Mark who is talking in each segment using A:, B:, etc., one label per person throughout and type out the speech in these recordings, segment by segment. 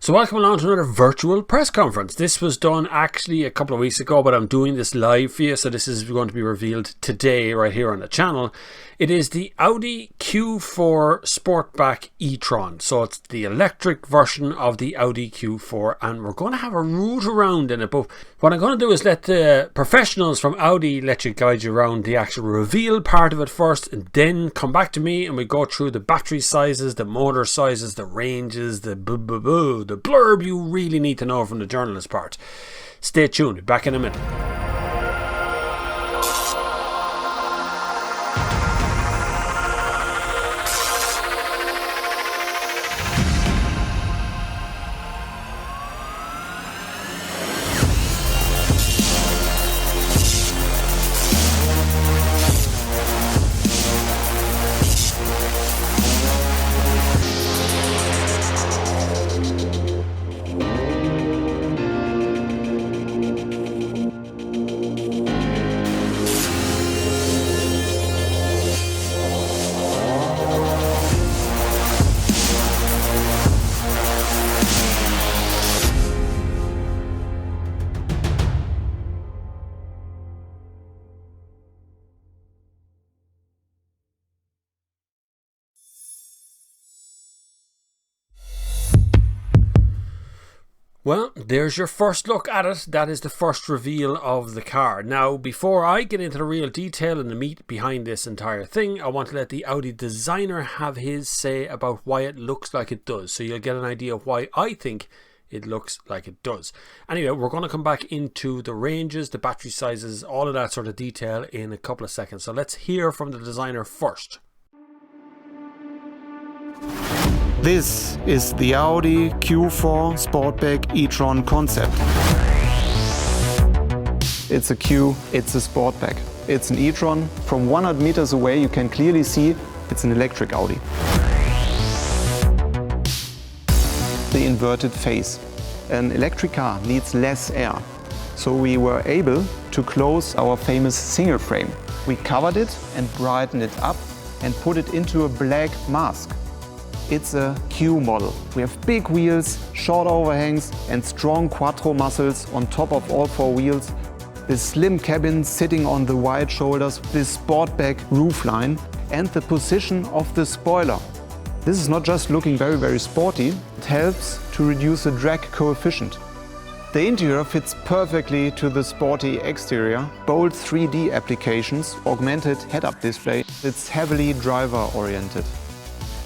A: So welcome along to another virtual press conference. This was done actually a couple of weeks ago, but I'm doing this live for you, so this is going to be revealed today right here on the channel. It is the Audi Q4 Sportback e-tron. So it's the electric version of the Audi Q4, and we're going to have a route around in it. But what I'm going to do is let the professionals from Audi Electric guide you around the actual reveal part of it first, and then come back to me and we go through the battery sizes, the motor sizes, the ranges, the blurb you really need to know from the journalist part. Stay tuned, back in a minute. Well, there's your first look at it. That is the first reveal of the car. Now, before I get into the real detail and the meat behind this entire thing, I want to let the Audi designer have his say about why it looks like it does. So you'll get an idea of why I think it looks like it does. Anyway, we're going to come back into the ranges, the battery sizes, all of that sort of detail in a couple of seconds. So let's hear from the designer first.
B: This is the Audi Q4 Sportback e-tron concept. It's a Q, it's a Sportback. It's an e-tron. From 100 meters away you can clearly see it's an electric Audi. The inverted phase. An electric car needs less air. So we were able to close our famous single frame. We covered it and brightened it up and put it into a black mask. It's a Q model. We have big wheels, short overhangs and strong quattro muscles on top of all four wheels. The slim cabin sitting on the wide shoulders, the Sportback roofline and the position of the spoiler. This is not just looking very, very sporty, it helps to reduce the drag coefficient. The interior fits perfectly to the sporty exterior, bold 3D applications, augmented head-up display. It's heavily driver-oriented.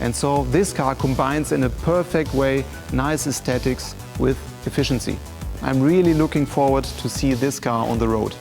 B: And so this car combines in a perfect way nice aesthetics with efficiency. I'm really looking forward to see this car on the road.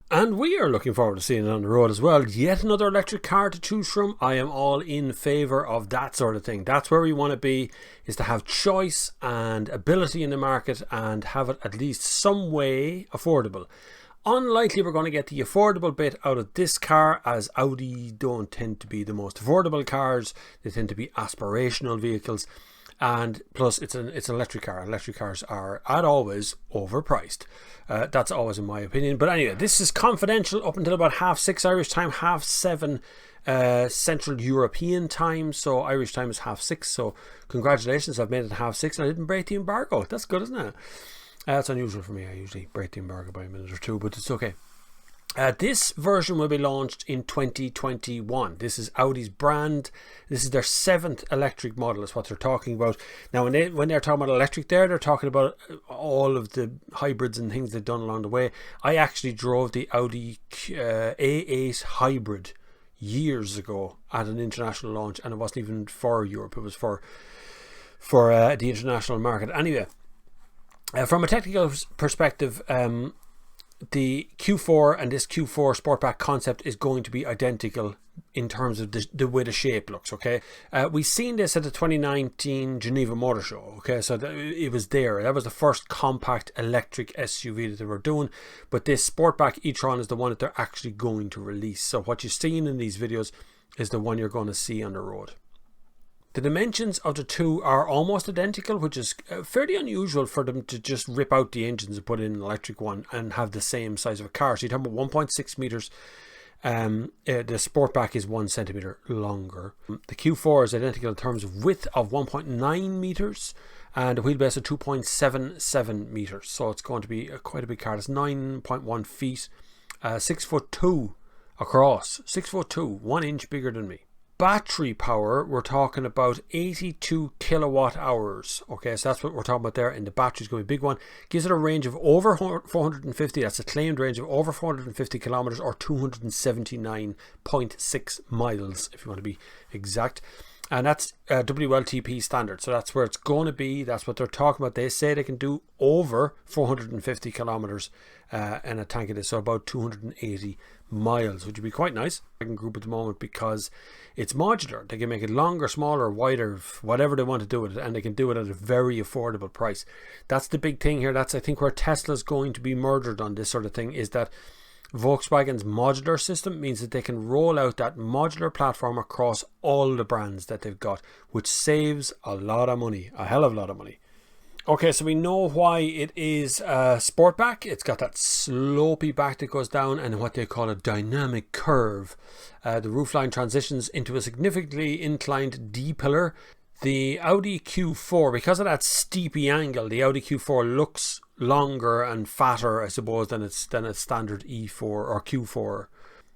A: And we are looking forward to seeing it on the road as well. Yet another electric car to choose from. I am all in favour of that sort of thing. That's where we want to be, is to have choice and ability in the market and have it at least some way affordable. Unlikely we're going to get the affordable bit out of this car, as Audi don't tend to be the most affordable cars. They tend to be aspirational vehicles. And plus it's an electric car. Electric cars are, as always, overpriced. That's always in my opinion. But anyway, this is confidential up until about 6:30 Irish time, 7:30 Central European time. So Irish time is 6:30. So congratulations, I've made it 6:30 and I didn't break the embargo. That's good, isn't it? That's unusual for me. I usually break the embargo by a minute or two, but it's okay. This version will be launched in 2021. This is Audi's brand. This is their 7th electric model is what they're talking about. Now, when they're talking about electric there, they're talking about all of the hybrids and things they've done along the way. I actually drove the Audi A8 hybrid years ago at an international launch, and it wasn't even for Europe. It was for the international market. Anyway, from a technical perspective, the Q4 and this Q4 Sportback concept is going to be identical in terms of the way the shape looks. Okay, we've seen this at the 2019 Geneva Motor Show. Okay, so it was there. That was the first compact electric SUV that they were doing, but this Sportback e-tron is the one that they're actually going to release. So what you're seeing in these videos is the one you're going to see on the road. The dimensions of the two are almost identical, which is fairly unusual for them to just rip out the engines and put in an electric one and have the same size of a car. So you're talking about 1.6 meters. The Sportback is 1 centimeter longer. The Q4 is identical in terms of width of 1.9 meters and a wheelbase of 2.77 meters. So it's going to be quite a big car. It's 9.1 feet, 6'2" across. 6'2", 1 inch bigger than me. Battery power, we're talking about 82 kilowatt hours. Okay, so that's what we're talking about there, and the battery's going to be a big one. Gives it a range of over 450, that's a claimed range of over 450 kilometers, or 279.6 miles if you want to be exact. And that's WLTP standard, so that's where it's going to be. That's what they're talking about. They say they can do over 450 kilometers in a tank of this, so about 280 miles, which would be quite nice. I can group at the moment because it's modular. They can make it longer, smaller, wider, whatever they want to do with it, and they can do it at a very affordable price. That's the big thing here. That's, I think, where Tesla's going to be murdered on this sort of thing, is that Volkswagen's modular system means that they can roll out that modular platform across all the brands that they've got, which saves a lot of money, a hell of a lot of money. Okay, so we know why it is a Sportback. It's got that slopey back that goes down and what they call a dynamic curve. The roofline transitions into a significantly inclined D-pillar. The Audi Q4, because of that steepy angle, the Audi Q4 looks longer and fatter, I suppose, than its standard E4 or Q4.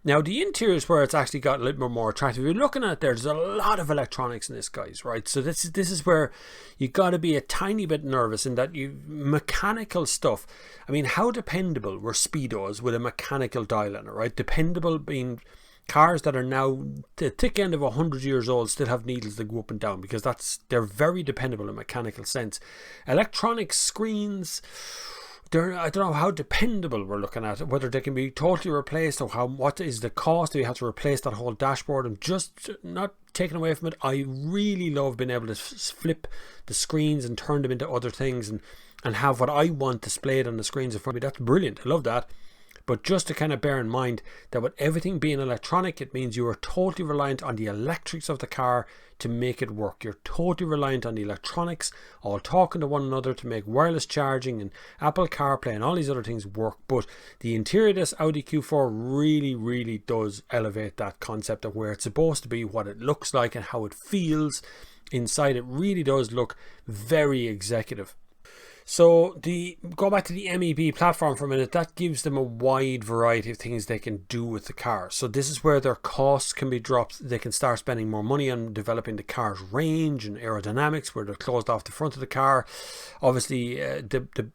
A: Now, the interior is where it's actually got a little bit more attractive. You're looking at there's a lot of electronics in this, guys, right? So this is where you got to be a tiny bit nervous in that mechanical stuff. I mean, how dependable were Speedos with a mechanical dial in it, right? Dependable being cars that are now the thick end of 100 years old still have needles that go up and down, because they're very dependable in a mechanical sense. Electronic screens, I don't know how dependable we're looking at, whether they can be totally replaced, or what is the cost if you have to replace that whole dashboard. And just not taken away from it, I really love being able to flip the screens and turn them into other things and have what I want displayed on the screens in front of me. That's brilliant. I love that. But just to kind of bear in mind that with everything being electronic, it means you are totally reliant on the electrics of the car to make it work. You're totally reliant on the electronics all talking to one another to make wireless charging and Apple CarPlay and all these other things work. But the interior of this Audi Q4 really, really does elevate that concept of where it's supposed to be, what it looks like and how it feels inside. It really does look very executive. So go back to the MEB platform for a minute. That gives them a wide variety of things they can do with the car. So this is where their costs can be dropped. They can start spending more money on developing the car's range and aerodynamics, where they're closed off the front of the car. Obviously, the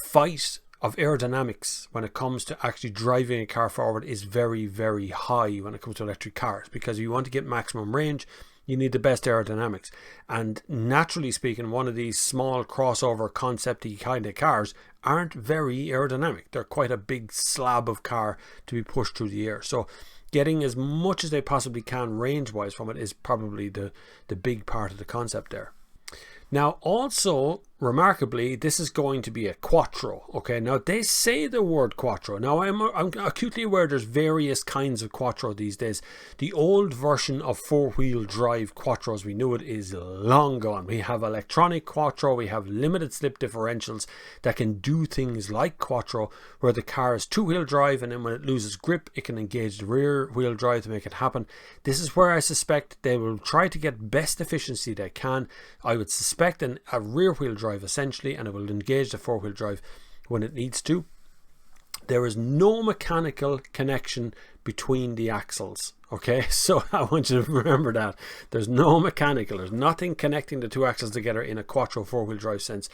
A: fight of aerodynamics when it comes to actually driving a car forward is very, very high when it comes to electric cars, because if you want to get maximum range, you need the best aerodynamics. And naturally speaking, one of these small crossover concept-y kind of cars aren't very aerodynamic. They're quite a big slab of car to be pushed through the air. So getting as much as they possibly can range-wise from it is probably the big part of the concept there. Now, also, remarkably, this is going to be a Quattro. Okay, now they say the word Quattro. Now, I'm acutely aware there's various kinds of Quattro these days. The old version of four-wheel drive Quattros, we knew it, is long gone. We have electronic Quattro, we have limited slip differentials that can do things like Quattro, where the car is two-wheel drive, and then when it loses grip, it can engage the rear-wheel drive to make it happen. This is where I suspect they will try to get best efficiency they can. I would suspect a rear-wheel drive essentially, and it will engage the four-wheel drive when it needs to. There is no mechanical connection between the axles. Okay, so I want you to remember that. There's no mechanical, there's nothing connecting the two axles together in a Quattro four-wheel drive sense.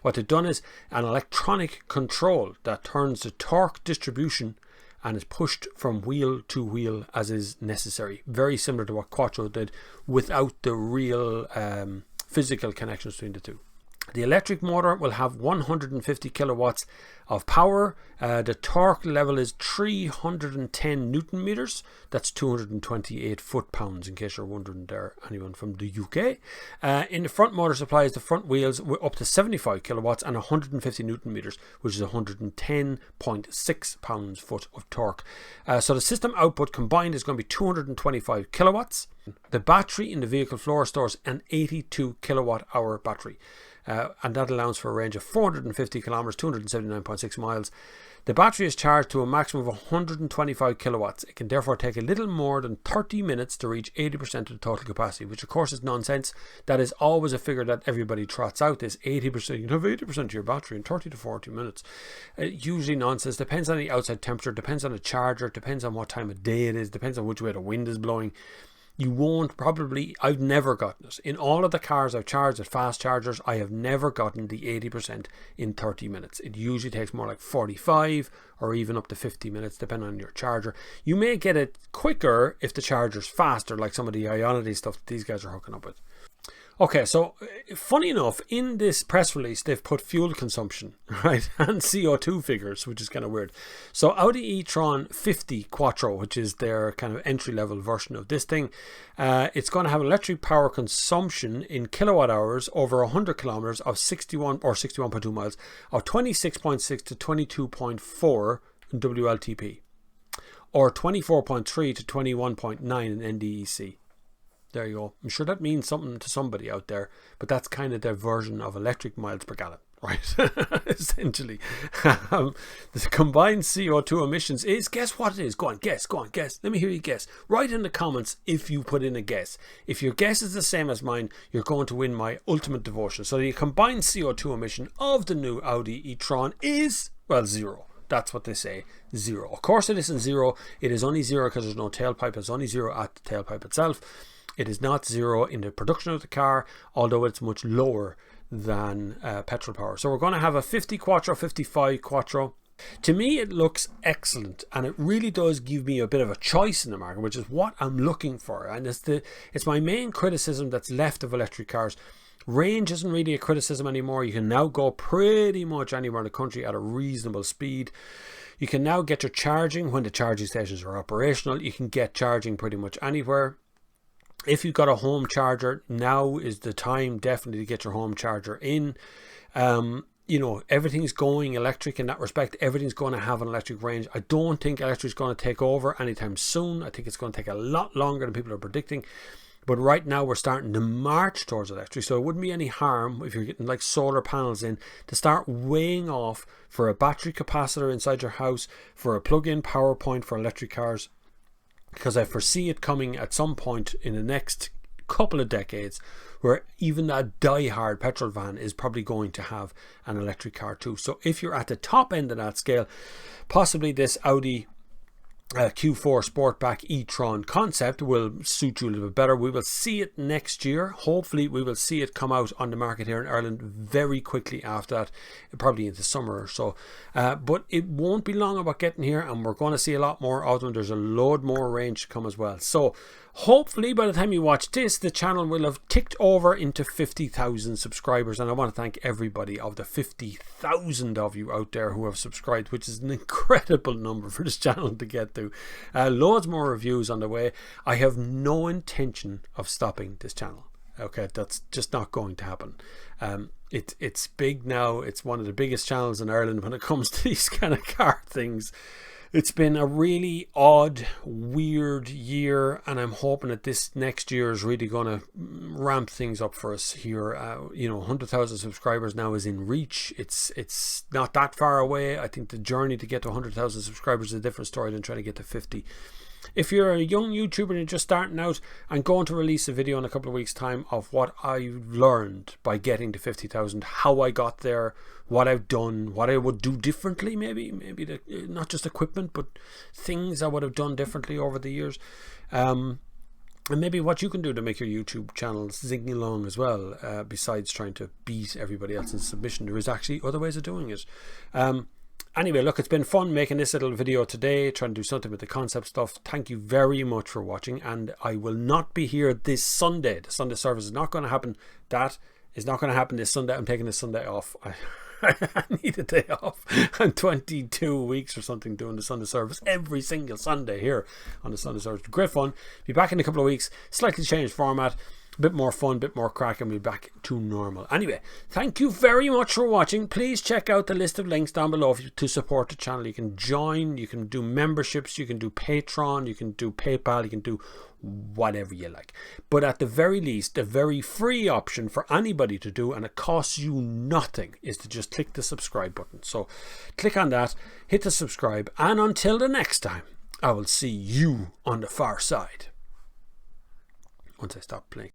A: What they've done is an electronic control that turns the torque distribution and is pushed from wheel to wheel as is necessary. Very similar to what Quattro did without the real physical connections between the two. The electric motor will have 150 kilowatts of power. The torque level is 310 Newton meters. That's 228 foot-pounds, in case you're wondering there, anyone from the UK. In the front motor supplies the front wheels up to 75 kilowatts and 150 Newton meters, which is 110.6 pounds-foot of torque. So the system output combined is going to be 225 kilowatts. The battery in the vehicle floor stores an 82 kilowatt hour battery. And that allows for a range of 450 kilometers, 279.6 miles. The battery is charged to a maximum of 125 kilowatts. It can therefore take a little more than 30 minutes to reach 80% of the total capacity, which of course is nonsense. That is always a figure that everybody trots out, this 80%. You can have 80% of your battery in 30 to 40 minutes. Usually nonsense. Depends on the outside temperature, depends on the charger, depends on what time of day it is, depends on which way the wind is blowing. You won't probably, I've never gotten it. In all of the cars I've charged at fast chargers, I have never gotten the 80% in 30 minutes. It usually takes more like 45 or even up to 50 minutes, depending on your charger. You may get it quicker if the charger's faster, like some of the Ionity stuff that these guys are hooking up with. Okay, so funny enough, in this press release, they've put fuel consumption, right, and CO2 figures, which is kind of weird. So Audi e-tron 50 Quattro, which is their kind of entry-level version of this thing, it's going to have electric power consumption in kilowatt hours over 100 kilometers of 61 or 61.2 miles of 26.6 to 22.4 WLTP, or 24.3 to 21.9 in NDEC. There you go. I'm sure that means something to somebody out there, but that's kind of their version of electric miles per gallon, right? Essentially. The combined CO2 emissions is, guess what it is? Go on, guess. Let me hear you guess. Write in the comments if you put in a guess. If your guess is the same as mine, you're going to win my ultimate devotion. So the combined CO2 emission of the new Audi e-tron is, well, 0. That's what they say, 0. Of course it isn't 0. It is only 0 because there's no tailpipe. It's only 0 at the tailpipe itself. It is not 0 in the production of the car, although it's much lower than petrol power. So we're going to have a 50 Quattro, 55 Quattro. To me, it looks excellent, and it really does give me a bit of a choice in the market, which is what I'm looking for. And it's my main criticism that's left of electric cars. Range isn't really a criticism anymore. You can now go pretty much anywhere in the country at a reasonable speed. You can now get your charging when the charging stations are operational. You can get charging pretty much anywhere. If you've got a home charger, now is the time definitely to get your home charger in. You know, everything's going electric in that respect. Everything's going to have an electric range. I don't think electric's going to take over anytime soon. I think it's going to take a lot longer than people are predicting. But right now we're starting to march towards electric. So it wouldn't be any harm if you're getting like solar panels in to start weighing off for a battery capacitor inside your house, for a plug-in power point for electric cars. Because I foresee it coming at some point in the next couple of decades where even a die-hard petrol van is probably going to have an electric car too. So if you're at the top end of that scale, possibly this Audi Q4 Sportback e-tron concept will suit you a little bit better. We will see it next year. Hopefully we will see it come out on the market here in Ireland very quickly after that, probably in the summer or so. But it won't be long about getting here, and we're going to see a lot more of them. There's a load more range to come as well. So hopefully by the time you watch this, the channel will have ticked over into 50,000 subscribers, and I want to thank everybody of the 50,000 of you out there who have subscribed, which is an incredible number for this channel to get to. Loads more reviews on the way. I have no intention of stopping this channel. Okay, that's just not going to happen. It's big now. It's one of the biggest channels in Ireland when it comes to these kind of car things. It's been a really odd, weird year, and I'm hoping that this next year is really going to ramp things up for us here. You know, 100,000 subscribers now is in reach. It's not that far away. I think the journey to get to 100,000 subscribers is a different story than trying to get to 50. If you're a young YouTuber and you're just starting out, I'm going to release a video in a couple of weeks' time of what I've learned by getting to 50,000, how I got there, what I've done, what I would do differently, maybe not just equipment, but things I would have done differently over the years. And maybe what you can do to make your YouTube channel zing along as well, besides trying to beat everybody else in submission. There is actually other ways of doing it. Anyway, look, it's been fun making this little video today, trying to do something with the concept stuff. Thank you very much for watching, and I will not be here this Sunday. The Sunday service is not going to happen. That It's not going to happen this Sunday. I'm taking this Sunday off. I need a day off. I'm 22 weeks or something doing the Sunday service every single Sunday here on the Sunday service. Great fun. Be back in a couple of weeks. Slightly changed format. A bit more fun, a bit more crack, and we'll be back to normal. Anyway, thank you very much for watching. Please check out the list of links down below to support the channel. You can join, you can do memberships, you can do Patreon, you can do PayPal, you can do whatever you like. But at the very least, the very free option for anybody to do, and it costs you nothing, is to just click the subscribe button. So click on that, hit the subscribe, and until the next time, I will see you on the far side. Once I stop playing.